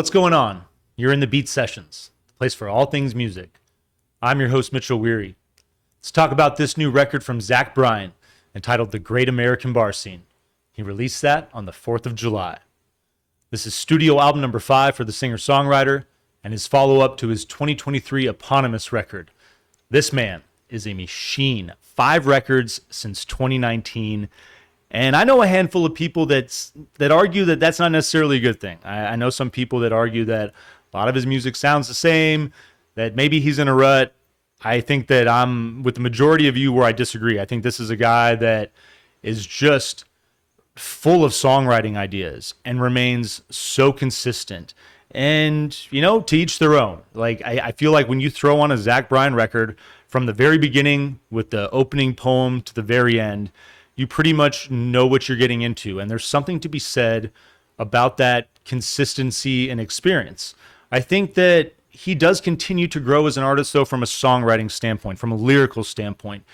What's going on? You're in the Beat Sessions, the place for all things music. I'm your host, Mitchell Weary. Let's talk about this new record from Bryan, entitled The Great American Bar Scene. He released that on the 4th of July. This is studio album number 5 for the singer-songwriter and his follow-up to his 2023 eponymous record. This man is a machine. 5 records since 2019. And I know a handful of people that argue that that's not necessarily a good thing. I know some people that argue that a lot of his music sounds the same, that maybe he's in a rut. I think that I'm with the majority of you where I disagree. I think this is a guy that is just full of songwriting ideas and remains so consistent. And, to each their own. Like, I feel like when you throw on a Bryan record from the very beginning with the opening poem to the very end, you pretty much know what you're getting into. And there's something to be said about that consistency and experience. I think that he does continue to grow as an artist, though, from a songwriting standpoint, from a lyrical standpoint.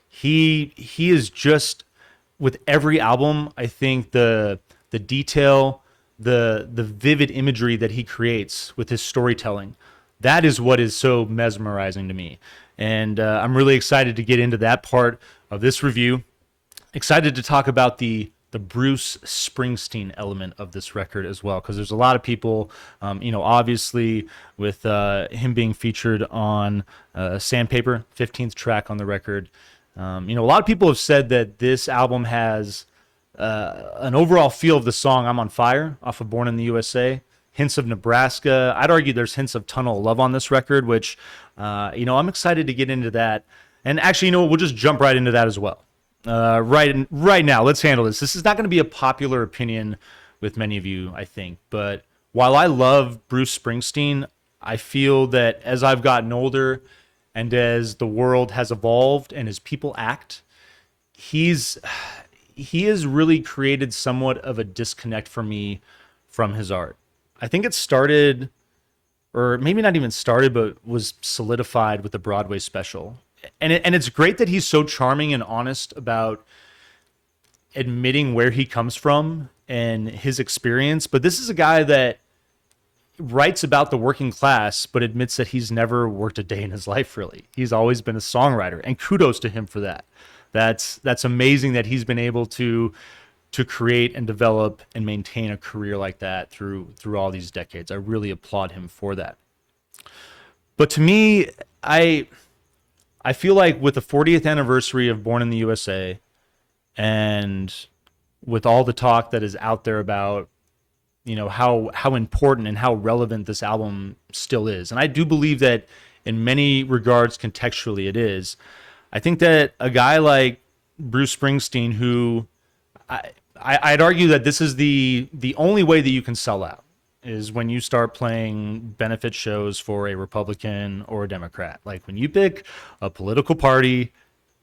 He is just, with every album, I think the detail, the vivid imagery that he creates with his storytelling, that is what is so mesmerizing to me. And I'm really excited to get into that part of this review. Excited to talk about the Bruce Springsteen element of this record as well, because there's a lot of people, obviously with him being featured on Sandpaper, 15th track on the record. A lot of people have said that this album has an overall feel of the song I'm on Fire off of Born in the USA, hints of Nebraska. I'd argue there's hints of Tunnel of Love on this record, which, I'm excited to get into that. And actually, we'll just jump right into that as well. Right now, let's handle this. This is not going to be a popular opinion with many of you, I think. But while I love Bruce Springsteen, I feel that as I've gotten older and as the world has evolved and as people act, he has really created somewhat of a disconnect for me from his art. I think it started, or maybe not even started, but was solidified with the Broadway special. And it's great that he's so charming and honest about admitting where he comes from and his experience. But this is a guy that writes about the working class, but admits that he's never worked a day in his life, really. He's always been a songwriter, and kudos to him for that. That's amazing that he's been able to create and develop and maintain a career like that through all these decades. I really applaud him for that. But to me, I feel like with the 40th anniversary of Born in the USA, and with all the talk that is out there about, how important and how relevant this album still is, and I do believe that in many regards, contextually, it is. I think that a guy like Bruce Springsteen, who I'd argue that this is the only way that you can sell out, is when you start playing benefit shows for a Republican or a Democrat. Like when you pick a political party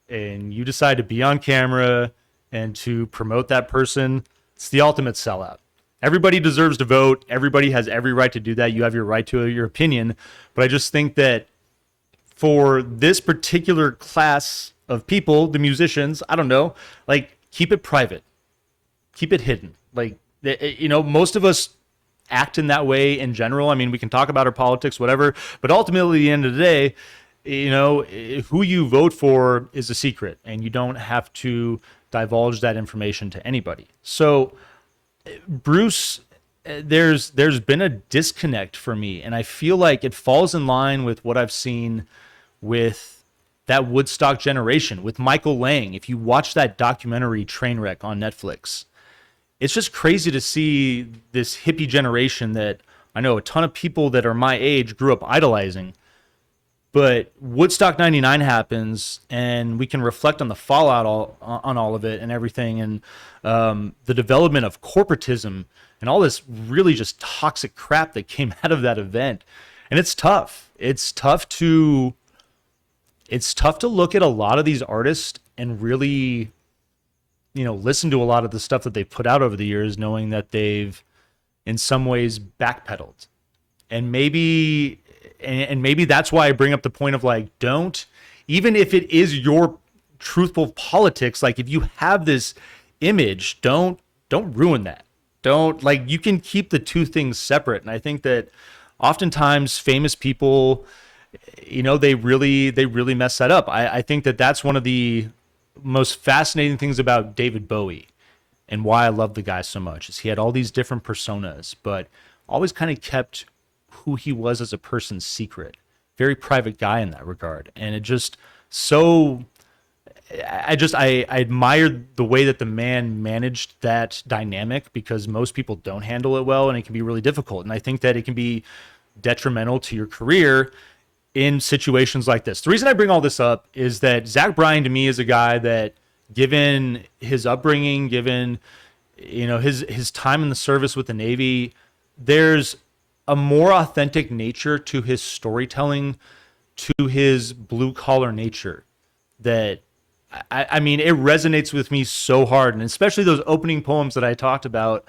and you decide to be on camera and to promote that person, it's the ultimate sellout. Everybody deserves to vote. Everybody has every right to do that. You have your right to your opinion. But I just think that for this particular class of people, the musicians, I don't know, like, keep it private. Keep it hidden. Like, most of us act in that way in general. I mean, we can talk about our politics, whatever, but ultimately at the end of the day, who you vote for is a secret, and you don't have to divulge that information to anybody. So Bruce, there's been a disconnect for me, and I feel like it falls in line with what I've seen with that Woodstock generation, with Michael Lang. If you watch that documentary Trainwreck on Netflix, it's just crazy to see this hippie generation that I know a ton of people that are my age grew up idolizing. But Woodstock 99 happens, and we can reflect on the fallout on all of it and everything, and the development of corporatism and all this really just toxic crap that came out of that event. And it's tough. It's tough to look at a lot of these artists and really, listen to a lot of the stuff that they've put out over the years, knowing that they've in some ways backpedaled. And maybe that's why I bring up the point of, like, don't, even if it is your truthful politics, like, if you have this image, don't ruin that. Don't like you can keep the two things separate. And I think that oftentimes famous people, they really mess that up. I think that that's one of the most fascinating things about David Bowie and why I love the guy so much is he had all these different personas, but always kind of kept who he was as a person secret. Very private guy in that regard. And it just so I admired the way that the man managed that dynamic because most people don't handle it well and it can be really difficult. And I think that it can be detrimental to your career in situations like this. The reason I bring all this up is that Zach Bryan to me is a guy that, given his upbringing, given his time in the service with the Navy, there's a more authentic nature to his storytelling, to his blue collar nature that I mean, it resonates with me so hard, and especially those opening poems that I talked about.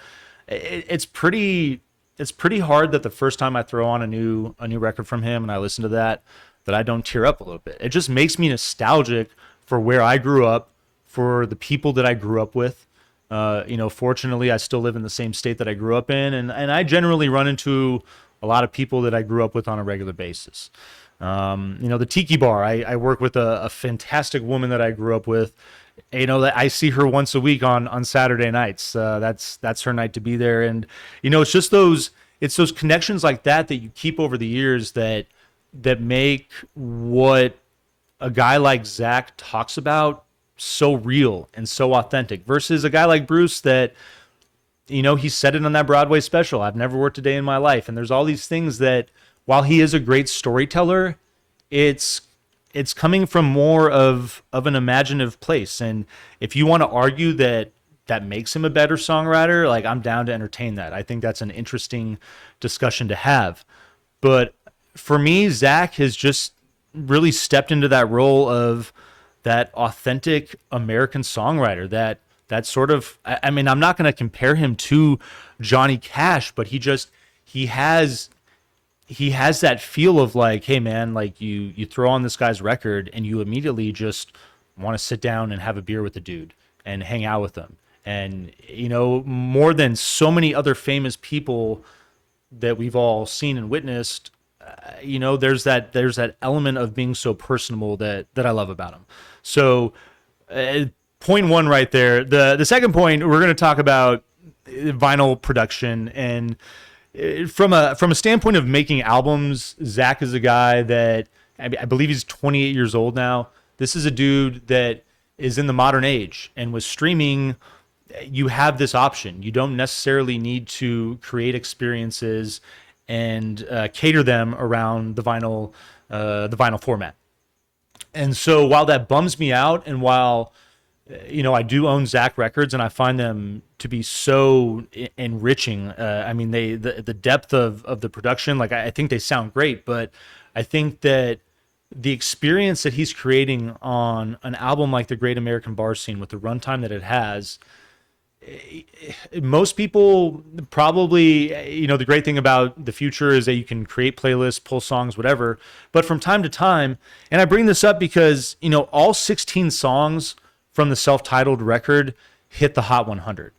It's pretty hard that the first time I throw on a new record from him and I listen to that I don't tear up a little bit. It just makes me nostalgic for where I grew up, for the people that I grew up with. Fortunately, I still live in the same state that I grew up in, and I generally run into a lot of people that I grew up with on a regular basis. The Tiki Bar, I work with a fantastic woman that I grew up with. I see her once a week on Saturday nights. That's her night to be there. And, it's just those connections like that you keep over the years that make what a guy like Zach talks about so real and so authentic versus a guy like Bruce that, he said it on that Broadway special, I've never worked a day in my life. And there's all these things that, while he is a great storyteller, it's coming from more of an imaginative place. And if you want to argue that makes him a better songwriter, like, I'm down to entertain that. I think that's an interesting discussion to have. But for me, Zach has just really stepped into that role of that authentic American songwriter, that sort of, I mean, I'm not going to compare him to Johnny Cash, but he has that feel of like, hey man, like you throw on this guy's record and you immediately just want to sit down and have a beer with the dude and hang out with him. And, more than so many other famous people that we've all seen and witnessed, there's that element of being so personable that I love about him. So point one right there. The second point, we're going to talk about vinyl production. And from a standpoint of making albums, Zach is a guy that I believe he's 28 years old now. This is a dude that is in the modern age, and with streaming, you have this option. You don't necessarily need to create experiences and cater them around the vinyl format. And so while that bums me out, and while I do own Zach records and I find them to be so enriching. I mean, the depth of the production, like I think they sound great, but I think that the experience that he's creating on an album like The Great American Bar Scene with the runtime that it has, most people probably, the great thing about the future is that you can create playlists, pull songs, whatever. But from time to time, and I bring this up because, all 16 songs from the self-titled record hit the Hot 100.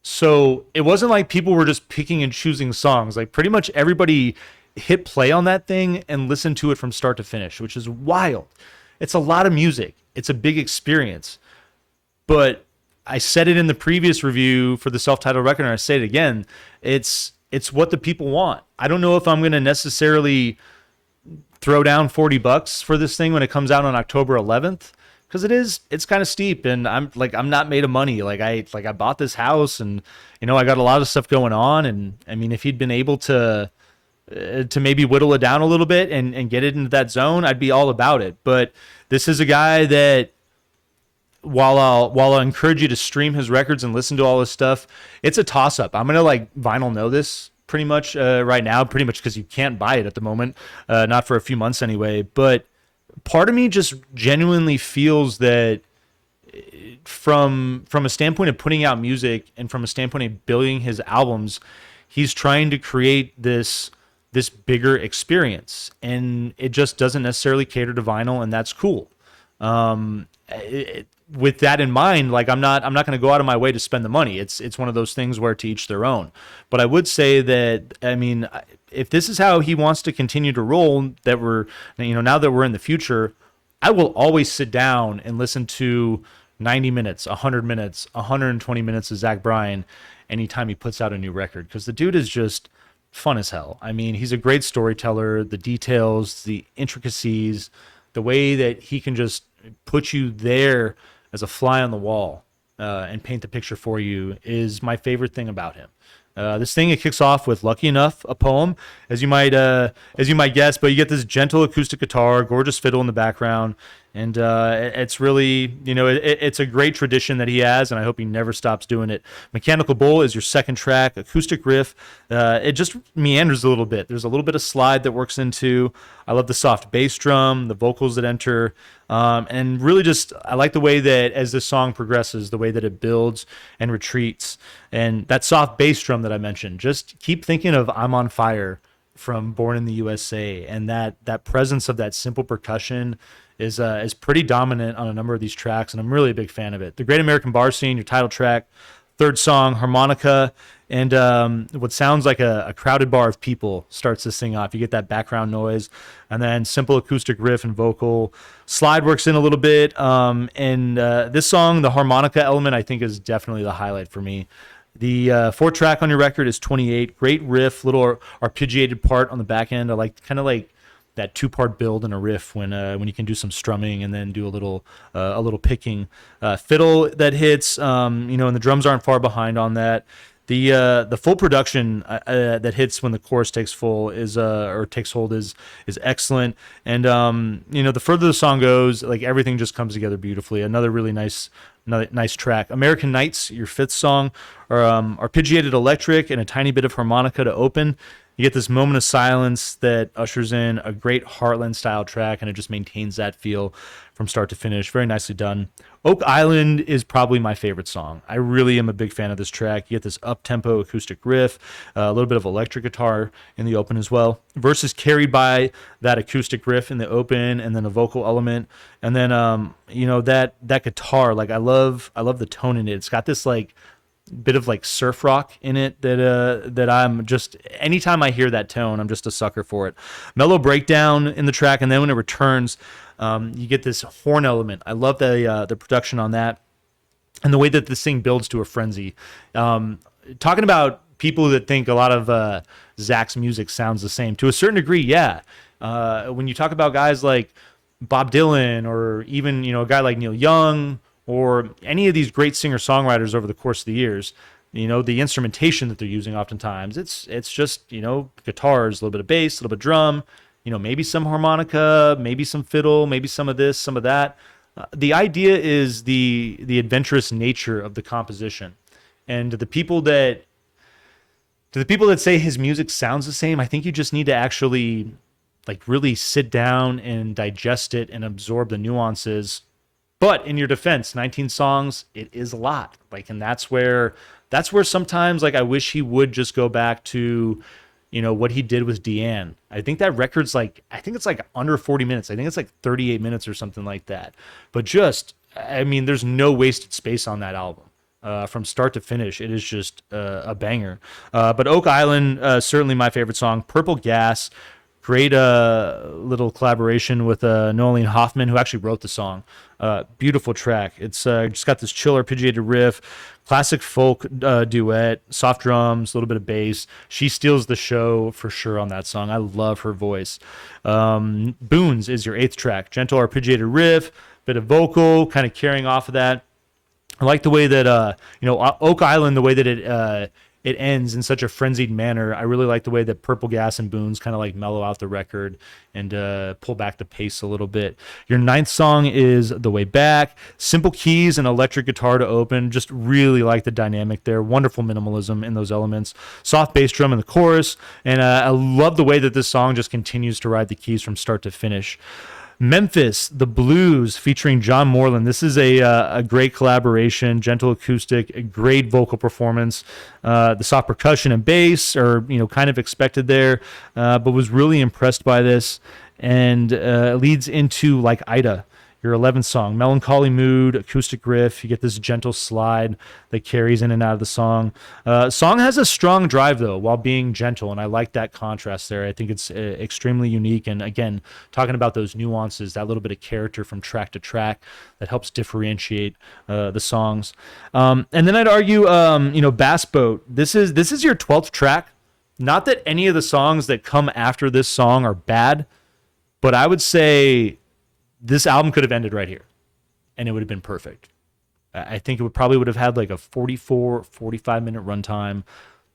So it wasn't like people were just picking and choosing songs. Like pretty much everybody hit play on that thing and listened to it from start to finish, which is wild. It's a lot of music. It's a big experience. But I said it in the previous review for the self-titled record, and I say it again. It's what the people want. I don't know if I'm going to necessarily throw down $40 for this thing when it comes out on October 11th. Because it's kind of steep, and I'm not made of money. I bought this house, and I got a lot of stuff going on, and I mean, if he'd been able to maybe whittle it down a little bit and get it into that zone, I'd be all about it. But this is a guy that, while I'll encourage you to stream his records and listen to all his stuff, it's a toss up. I'm gonna Vinyl know this pretty much right now, pretty much because you can't buy it at the moment, not for a few months anyway, but. Part of me just genuinely feels that from a standpoint of putting out music and from a standpoint of building his albums, he's trying to create this bigger experience, and it just doesn't necessarily cater to vinyl, and that's cool. with that in mind, like I'm not going to go out of my way to spend the money. It's one of those things where to each their own. But I would say that, I mean, if this is how he wants to continue to roll, that we're, now that we're in the future, I will always sit down and listen to 90 minutes, 100 minutes, 120 minutes of Zach Bryan anytime he puts out a new record, because the dude is just fun as hell. I mean, he's a great storyteller. The details, the intricacies, the way that he can just put you there as a fly on the wall and paint the picture for you is my favorite thing about him. This thing, it kicks off with "Lucky Enough," a poem, as you might guess, but you get this gentle acoustic guitar, gorgeous fiddle in the background, and it's really, it's a great tradition that he has, and I hope he never stops doing it. "Mechanical Bull" is your second track, acoustic riff. It just meanders a little bit. There's a little bit of slide that works into. I love the soft bass drum, the vocals that enter, and really just, I like the way that as this song progresses, the way that it builds and retreats, and that soft bass drum that I mentioned. Just keep thinking of "I'm on Fire" from Born in the USA, and that presence of that simple percussion is pretty dominant on a number of these tracks, and I'm really a big fan of it. "The Great American Bar Scene," your title track, third song, harmonica, and what sounds like a crowded bar of people starts this thing off. You get that background noise, and then simple acoustic riff and vocal. Slide works in a little bit, and this song, the harmonica element, I think is definitely the highlight for me. The fourth track on your record is 28. Great riff, little arpeggiated part on the back end. I like kind of like that two-part build in a riff when you can do some strumming and then do a little picking. Fiddle that hits, and the drums aren't far behind on that. The full production that hits when the chorus takes hold is excellent. And the further the song goes, like everything just comes together beautifully. Another really nice track. "American Nights," your fifth song, are arpeggiated electric and a tiny bit of harmonica to open. You get this moment of silence that ushers in a great Heartland-style track, and it just maintains that feel from start to finish. Very nicely done. "Oak Island" is probably my favorite song. I really am a big fan of this track. You get this up-tempo acoustic riff, a little bit of electric guitar in the open as well. Verse is carried by that acoustic riff in the open, and then a vocal element, and then that guitar. Like I love the tone in it. It's got this like bit of like surf rock in it that I'm just, anytime I hear that tone, I'm just a sucker for it. Mellow breakdown in the track, and then when it returns, you get this horn element. I love the production on that, and the way that this thing builds to a frenzy. Talking about people that think a lot of Zach's music sounds the same, to a certain degree, yeah. When you talk about guys like Bob Dylan, or even a guy like Neil Young, or any of these great singer-songwriters over the course of the years, the instrumentation that they're using oftentimes, it's just, guitars, a little bit of bass, a little bit of drum, maybe some harmonica, maybe some fiddle, maybe some of this, some of that. The idea is the adventurous nature of the composition. And to the people that say his music sounds the same, I think you just need to actually like really sit down and digest it and absorb the nuances. But in your defense, 19 songs, it is a lot. Like, and that's where sometimes like I wish he would just go back to, what he did with Deanne. I think that record's like, I think it's like under 40 minutes. I think it's like 38 minutes or something like that. But just, I mean, there's no wasted space on that album. From start to finish, it is just a banger. But "Oak Island," certainly my favorite song. "Purple Gas," great little collaboration with Noeline Hoffman, who actually wrote the song. Beautiful track. It's just got this chill arpeggiated riff, classic folk duet, soft drums, a little bit of bass. She steals the show for sure on that song. I love her voice. "Boons" is your eighth track. Gentle arpeggiated riff, bit of vocal, kind of carrying off of that. I like the way that "Oak Island," the way that it ends in such a frenzied manner. I really like the way that "Purple Gas" and "Boons" kind of like mellow out the record and pull back the pace a little bit. Your ninth song is "The Way Back." Simple keys and electric guitar to open. Just really like the dynamic there. Wonderful minimalism in those elements. Soft bass drum in the chorus. And I love the way that this song just continues to ride the keys from start to finish. "Memphis, the Blues," featuring John Moreland. This is a great collaboration, gentle acoustic, a great vocal performance. The soft percussion and bass are kind of expected there, but was really impressed by this, and leads into "Like Ida." Your 11th song, Melancholy Mood, acoustic riff. You get this gentle slide that carries in and out of the song. Song has a strong drive, though, while being gentle, and I like that contrast there. I think it's extremely unique. And again, talking about those nuances, that little bit of character from track to track that helps differentiate the songs. And then I'd argue, Bass Boat. This is your 12th track. Not that any of the songs that come after this song are bad, but I would say this album could have ended right here and it would have been perfect. I think it probably would have had like a 44, 45-minute runtime,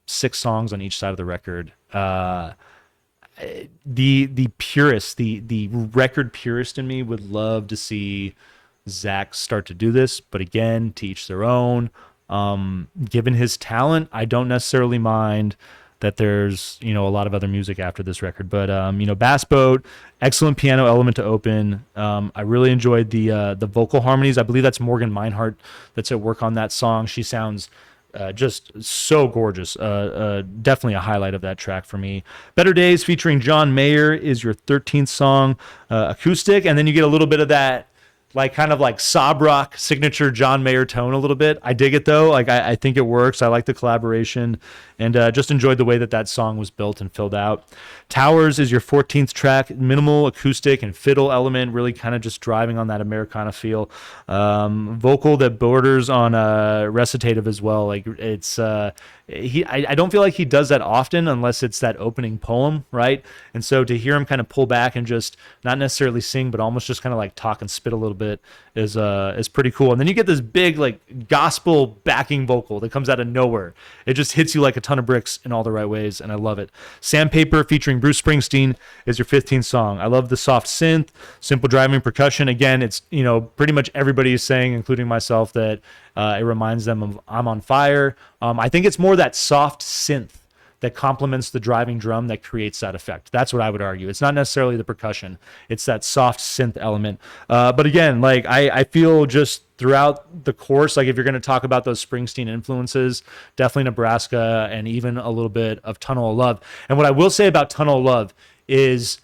6 songs on each side of the record. The purist, the record purist in me would love to see Zach start to do this, but again, to each their own. Given his talent, I don't necessarily mind that there's, a lot of other music after this record. But, Bass Boat, excellent piano element to open. I really enjoyed the vocal harmonies. I believe that's Morgan Meinhardt that's at work on that song. She sounds just so gorgeous. Definitely a highlight of that track for me. Better Days featuring John Mayer is your 13th song, acoustic. And then you get a little bit of that, kind of sob rock signature John Mayer tone a little bit. I dig it though. I think it works. I like the collaboration and just enjoyed the way that song was built and filled out. Towers is your 14th track, minimal acoustic and fiddle element, really kind of just driving on that Americana feel. Vocal that borders on recitative as well. I don't feel like he does that often unless it's that opening poem, right? And so to hear him kind of pull back and just not necessarily sing, but almost just kind of talk and spit a little bit is pretty cool. And then you get this big gospel backing vocal that comes out of nowhere. It just hits you like a ton of bricks in all the right ways, and I love it. Sandpaper featuring Bruce Springsteen is your 15th song. I love the soft synth, simple driving percussion. Again, it's pretty much everybody is saying, including myself, that it reminds them of I'm on Fire. I think it's more that soft synth that complements the driving drum that creates that effect. That's what I would argue. It's not necessarily the percussion. It's that soft synth element. But again, I feel just throughout the course, if you're going to talk about those Springsteen influences, definitely Nebraska and even a little bit of Tunnel of Love. And what I will say about Tunnel of Love is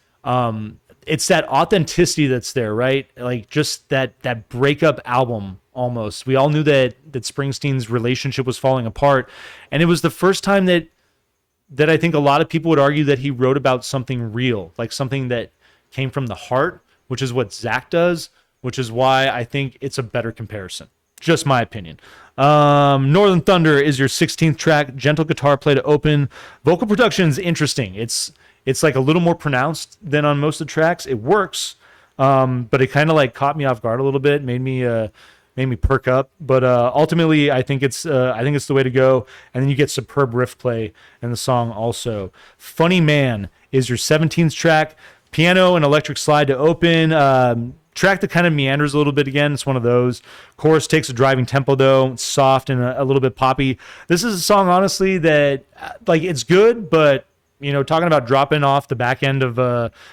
it's that authenticity that's there, right? Just that breakup album almost. We all knew that Springsteen's relationship was falling apart. And it was the first time that I think a lot of people would argue that he wrote about something real, something that came from the heart, which is what Zach does, which is why I think it's a better comparison. Just my opinion. Northern Thunder is your 16th track, gentle guitar play to open. Vocal production's interesting. It's a little more pronounced than on most of the tracks. It works, but it kind of caught me off guard a little bit, made me perk up, but ultimately I think it's the way to go. And then you get superb riff play in the song also. Funny Man is your 17th track, piano and electric slide to open. Track that kind of meanders a little bit again. It's one of those. Chorus takes a driving tempo though. It's soft and a little bit poppy. This is a song honestly that it's good, but talking about dropping off the back end of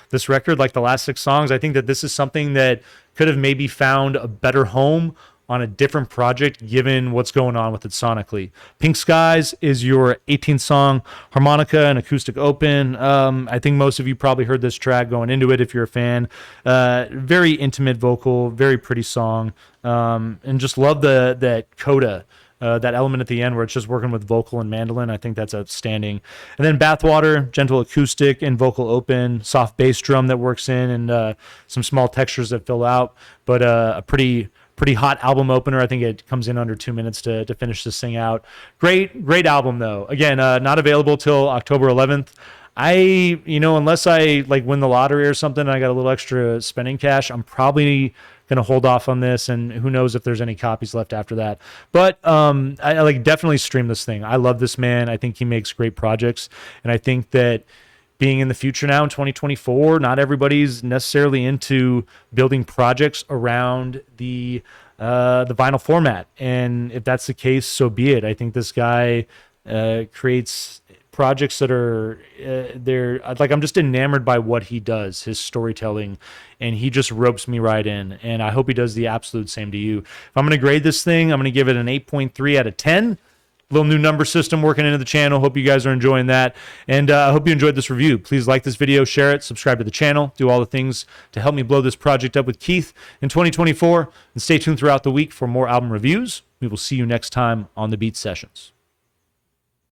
this record, the last 6 songs, I think that this is something that could have maybe found a better home on a different project given what's going on with it sonically. Pink Skies is your 18th song, harmonica and acoustic open. I think most of you probably heard this track going into it if you're a fan. Very intimate vocal, very pretty song, and just love that coda. That element at the end where it's just working with vocal and mandolin. I think that's outstanding. And then Bathwater, gentle acoustic and vocal open, soft bass drum that works in, and some small textures that fill out, but a pretty hot album opener. I think it comes in under 2 minutes to finish this thing out. Great album though. Again, not available till October 11th. Unless I win the lottery or something and I got a little extra spending cash, I'm probably going to hold off on this, and who knows if there's any copies left after that. But I definitely stream this thing. I love this man. I think he makes great projects, and I think that being in the future now in 2024, not everybody's necessarily into building projects around the vinyl format, and if that's the case, so be it. I think this guy creates projects that are I'm just enamored by what he does, his storytelling, and he just ropes me right in, and I hope he does the absolute same to you. If I'm going to grade this thing, I'm going to give it an 8.3 out of 10. little new number system working into the channel. Hope you guys are enjoying that. And I hope you enjoyed this review. Please like this video, share it, subscribe to the channel, do all the things to help me blow this project up with Keith in 2024. And stay tuned throughout the week for more album reviews. We will see you next time on the Beat Sessions.